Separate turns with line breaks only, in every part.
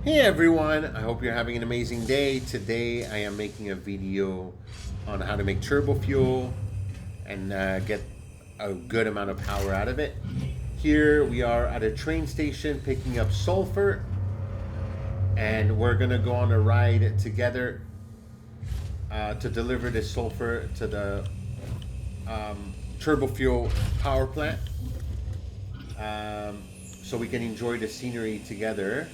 Hey everyone, I hope you're having an amazing day. Today I am making a video on how to make turbo fuel and get a good amount of power out of it. Here we are at a train station picking up sulfur, and we're gonna go on a ride together to deliver this sulfur to the turbo fuel power plant, so we can enjoy the scenery together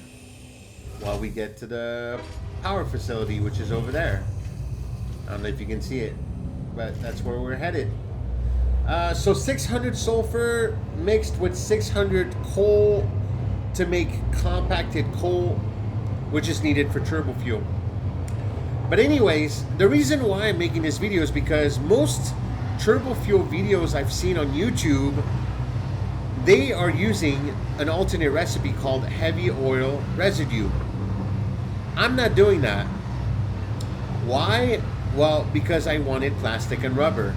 while we get to the power facility, which is over there. I don't know if you can see it, but that's where we're headed. So 600 sulfur mixed with 600 coal to make compacted coal, which is needed for turbo fuel. But anyways, the reason why I'm making this video is because most turbo fuel videos I've seen on YouTube, they are using an alternate recipe called heavy oil residue. I'm not doing that. Why? Well, because I wanted plastic and rubber.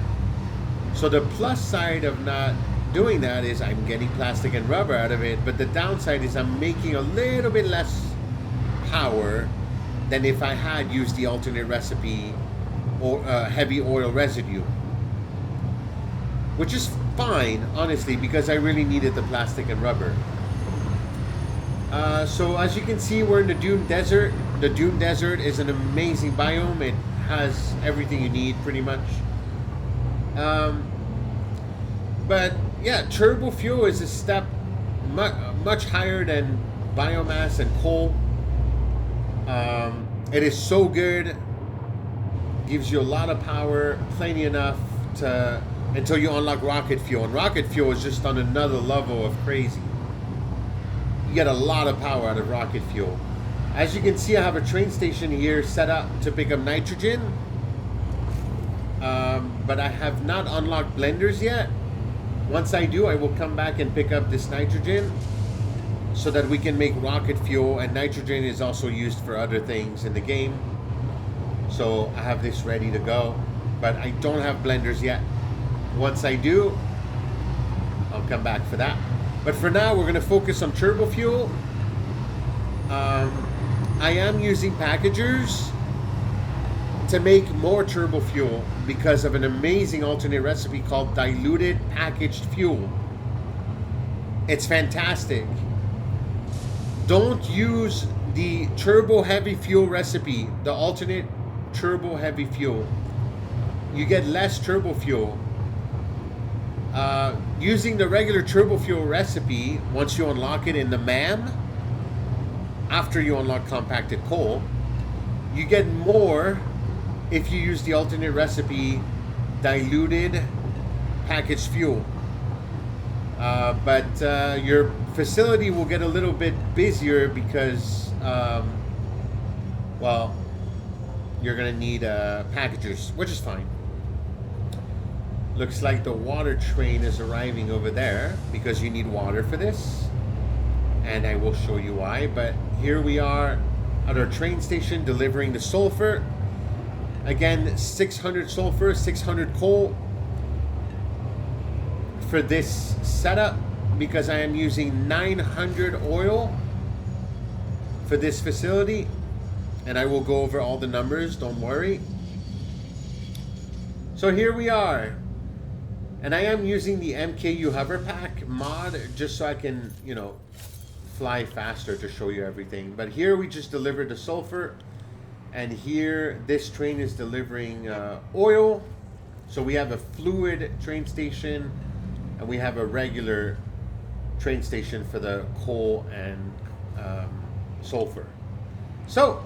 So the plus side of not doing that is I'm getting plastic and rubber out of it, but the downside is I'm making a little bit less power than if I had used the alternate recipe or heavy oil residue. Which is fine, honestly, because I really needed the plastic and rubber. So as you can see, we're in the Dune Desert. The Dune Desert is an amazing biome. It has everything you need, pretty much. But yeah, turbo fuel is a step much higher than biomass and coal. It is so good. Gives you a lot of power, plenty enough to until you unlock rocket fuel. And rocket fuel is just on another level of crazy. You get a lot of power out of rocket fuel. As you can see, I have a train station here set up to pick up nitrogen, but I have not unlocked blenders yet. Once I do, I will come back and pick up this nitrogen so that we can make rocket fuel, and nitrogen is also used for other things in the game. So I have this ready to go, but I don't have blenders yet. Once I do, I'll come back for that. But for now, we're going to focus on turbo fuel. I am using packagers to make more turbo fuel because of an amazing alternate recipe called Diluted packaged fuel. It's fantastic. Don't use the turbo heavy fuel recipe, the alternate turbo heavy fuel. You get less turbo fuel. Using the regular turbo fuel recipe, once you unlock it in the MAM, after you unlock compacted coal, you get more if you use the alternate recipe diluted packaged fuel. But your facility will get a little bit busier because, well, you're going to need packagers, which is fine. Looks like the water train is arriving over there because you need water for this, and I will show you why. But here we are at our train station delivering the sulfur. Again, 600 sulfur, 600 coal for this setup because I am using 900 oil for this facility, and I will go over all the numbers, don't worry. So here we are. And I am using the MKU Hover Pack mod just so I can, fly faster to show you everything. But here we just delivered the sulfur, and here this train is delivering oil. So we have a fluid train station, and we have a regular train station for the coal and sulfur. So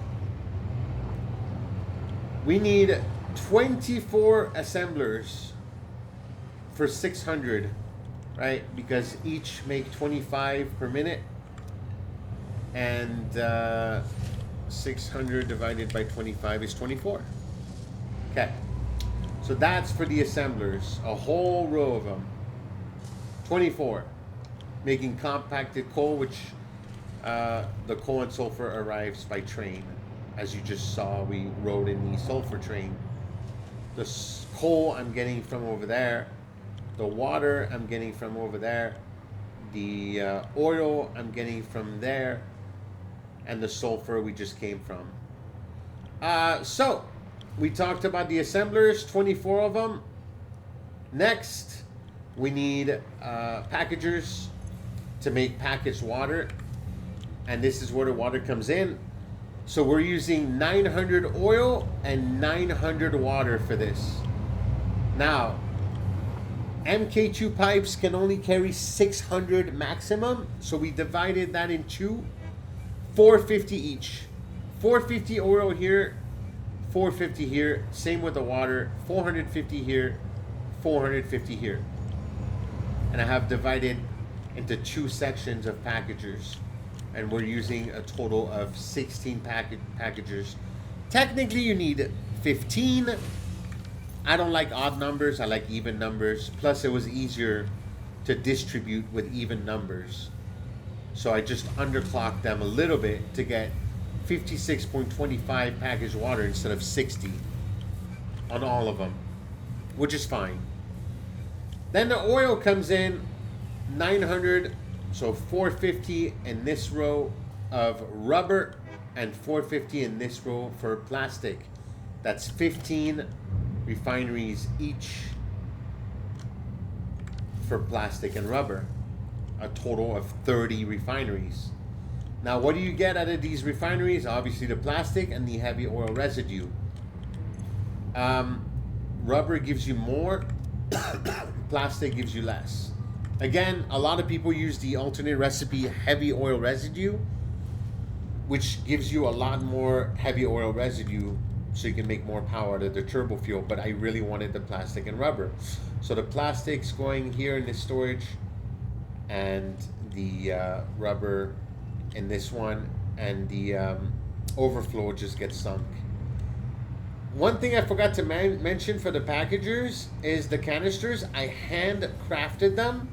we need 24 assemblers for 600, right? Because each make 25 per minute, and 600 divided by 25 is 24. Okay, so that's for the assemblers, a whole row of them. 24, making compacted coal, which the coal and sulfur arrives by train. As you just saw, we rode in the sulfur train. The coal I'm getting from over there. The water I'm getting from over there. The oil I'm getting from there. and the sulfur we just came from. So, we talked about the assemblers, 24 of them. Next, we need packagers to make packaged water. And this is where the water comes in. So we're using 900 oil and 900 water for this. Now, MK2 pipes can only carry 600 maximum. So we divided that in two, 450 each. 450 oil here, 450 here. Same with the water, 450 here, 450 here. And I have divided into two sections of packagers. And we're using a total of 16 packagers. Technically, you need 15. I don't like odd numbers. I like even numbers. Plus, it was easier to distribute with even numbers. So I just underclocked them a little bit to get 56.25 packaged water instead of 60 on all of them, which is fine. Then the oil comes in 900, so 450 in this row of rubber and 450 in this row for plastic. That's 15 refineries each for plastic and rubber. A total of 30 refineries. Now, what do you get out of these refineries? Obviously, the plastic and the heavy oil residue. Rubber gives you more, plastic gives you less. Again, a lot of people use the alternate recipe heavy oil residue, which gives you a lot more heavy oil residue so you can make more power out of the turbo fuel, but I really wanted the plastic and rubber. So the plastic's going here in this storage, and the rubber in this one, and the overflow just gets sunk. One thing I forgot to mention for the packagers is the canisters. I handcrafted them.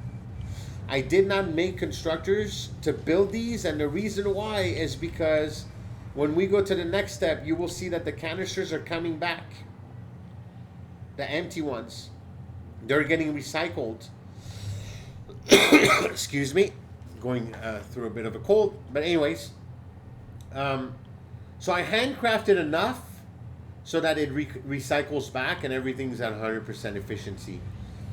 I did not make constructors to build these, and the reason why is because when we go to the next step, you will see that the canisters are coming back. The empty ones. They're getting recycled. Excuse me. Going through a bit of a cold. But anyways. So I handcrafted enough so that it recycles back and everything's at 100% efficiency.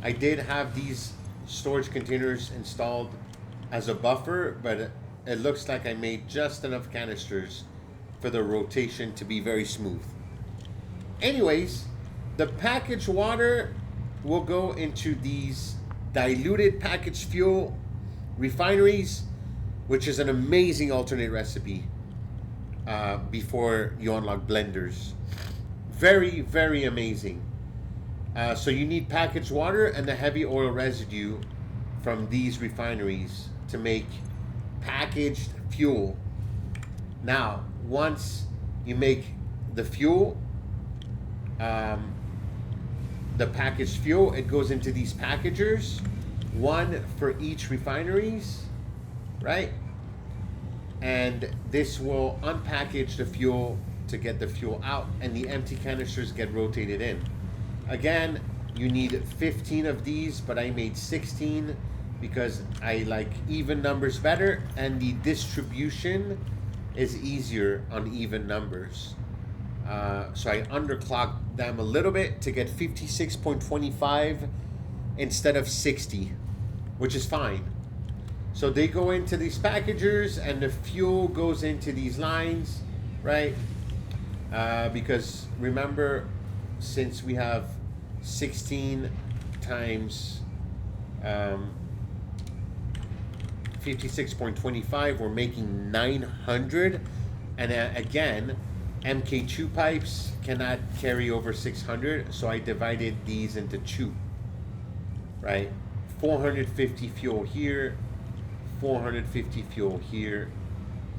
I did have these storage containers installed as a buffer, but it looks like I made just enough canisters for the rotation to be very smooth. Anyways, the packaged water will go into these diluted packaged fuel refineries, which is an amazing alternate recipe before you unlock blenders. Very, very amazing. So you need packaged water and the heavy oil residue from these refineries to make packaged fuel. Now, once you make the fuel, the packaged fuel, it goes into these packagers, one for each refineries, right? And this will unpackage the fuel to get the fuel out, and the empty canisters get rotated in. Again, you need 15 of these, but I made 16 because I like even numbers better, and the distribution is easier on even numbers. So I underclocked them a little bit to get 56.25 instead of 60, which is fine. So they go into these packagers and the fuel goes into these lines, right? Because remember, since we have 16 times 56.25, we're making 900. And again, MK2 pipes cannot carry over 600, so I divided these into two, right? 450 fuel here, 450 fuel here,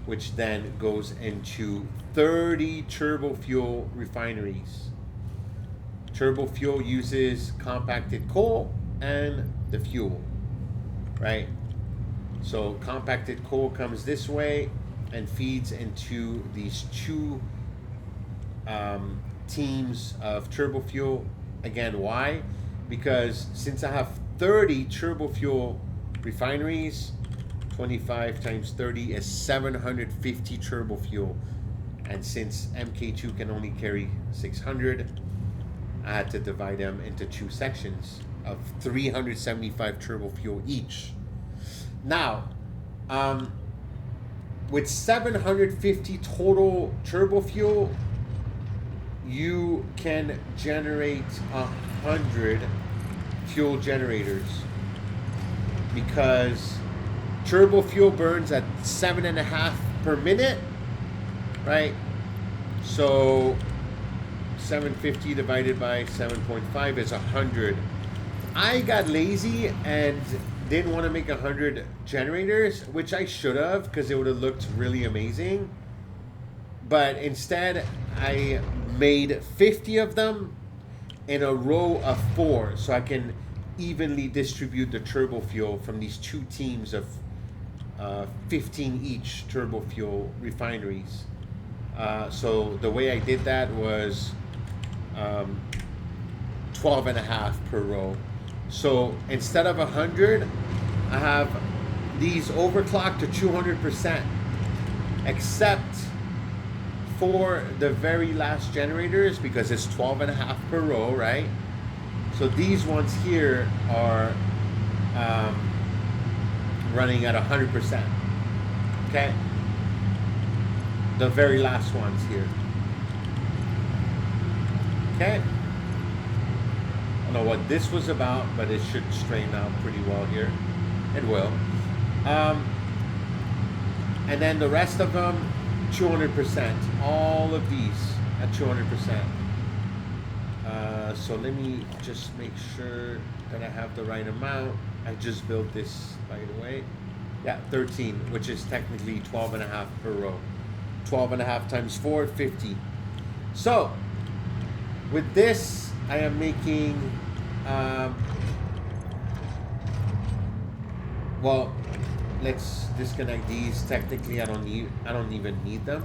which then goes into 30 turbo fuel refineries. Turbo fuel uses compacted coal and the fuel, right? So compacted coal comes this way and feeds into these two teams of turbo fuel. Again, why? Because since I have 30 turbo fuel refineries, 25 25 times 30 is 750 turbo fuel. And since MK2 can only carry 600, I had to divide them into two sections of 375 turbo fuel each. Now, with 750 total turbo fuel, you can generate 100 fuel generators, because turbo fuel burns at 7.5 per minute, right? So 750 divided by 7.5 is 100. I got lazy and didn't want to make 100 generators, which I should have, because it would have looked really amazing. But instead, I made 50 of them in a row of 4, so I can evenly distribute the turbo fuel from these two teams of 15 each turbo fuel refineries. So the way I did that was 12.5 per row. So instead of 100, I have these overclocked to 200%, except for the very last generators, because it's 12.5 per row, right? So these ones here are running at 100%. Okay? The very last ones here. Okay? I don't know what this was about, but it should straighten out pretty well here. It will. And then the rest of them, 200%. All of these at 200%. So let me just make sure that I have the right amount. I just built this, by the way. Yeah, 13, which is technically 12.5 per row. 12.5 times 4, 50. So, with this, I am making, well, let's disconnect these. Technically, I don't even need them,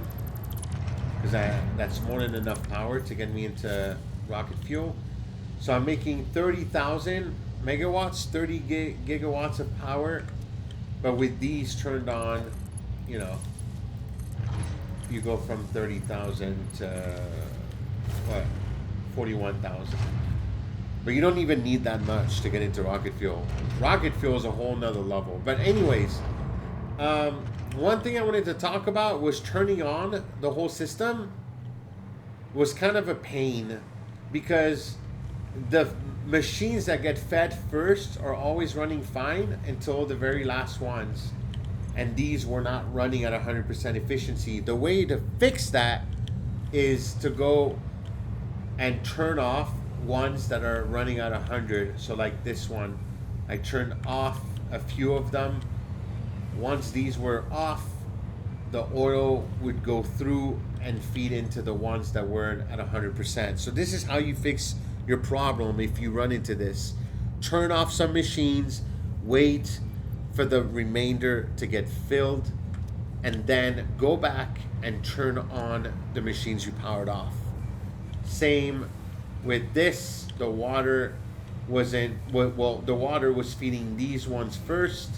because that's more than enough power to get me into rocket fuel. So I'm making 30,000 megawatts, 30 gigawatts of power. But with these turned on, you know, you go from 30,000 to what, 41,000. But you don't even need that much to get into rocket fuel. Rocket fuel is a whole nother level. But anyways, one thing I wanted to talk about was turning on the whole system was kind of a pain, because the machines that get fed first are always running fine until the very last ones, and these were not running at 100% efficiency. The way to fix that is to go and turn off ones that are running at 100. So like this one, I turned off a few of them. Once these were off, the oil would go through and feed into the ones that weren't at 100%. So this is how you fix your problem if you run into this. Turn off some machines, wait for the remainder to get filled, and then go back and turn on the machines you powered off. Same with this. The water wasn't, well, the water was feeding these ones first,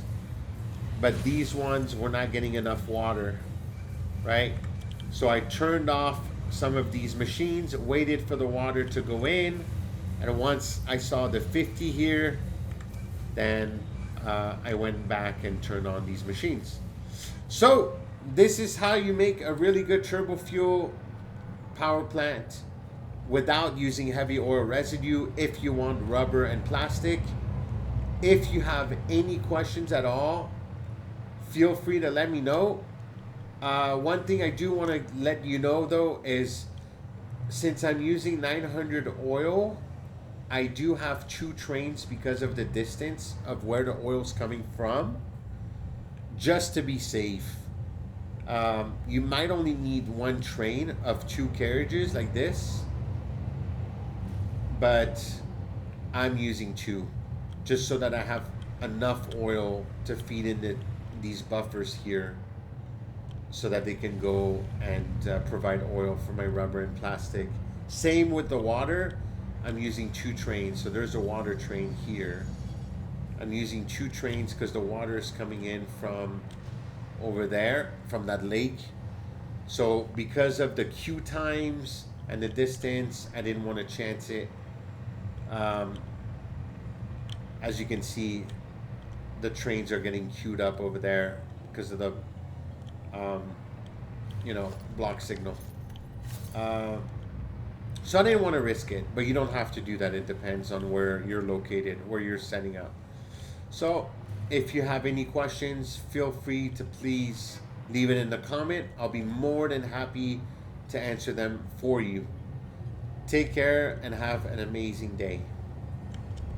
but these ones were not getting enough water, right? So I turned off some of these machines, waited for the water to go in, and once I saw the 50 here, then I went back and turned on these machines. So this is how you make a really good turbo fuel power plant without using heavy oil residue, if you want rubber and plastic. If you have any questions at all, feel free to let me know. One thing I do want to let you know though is, since I'm using 900 oil, I do have 2 trains because of the distance of where the oil's coming from, just to be safe. You might only need 1 train of 2 carriages like this, but I'm using 2, just so that I have enough oil to feed into these buffers here, so that they can go and provide oil for my rubber and plastic. Same with the water. I'm using 2 trains. So there's a water train here. I'm using 2 trains because the water is coming in from over there, from that lake. So because of the queue times and the distance, I didn't want to chance it. Um, as you can see, the trains are getting queued up over there because of the, um, block signal. Uh, so I didn't want to risk it, but you don't have to do that. It depends on where you're located, where you're setting up. So if you have any questions, feel free to please leave it in the comment. I'll be more than happy to answer them for you. Take care and have an amazing day.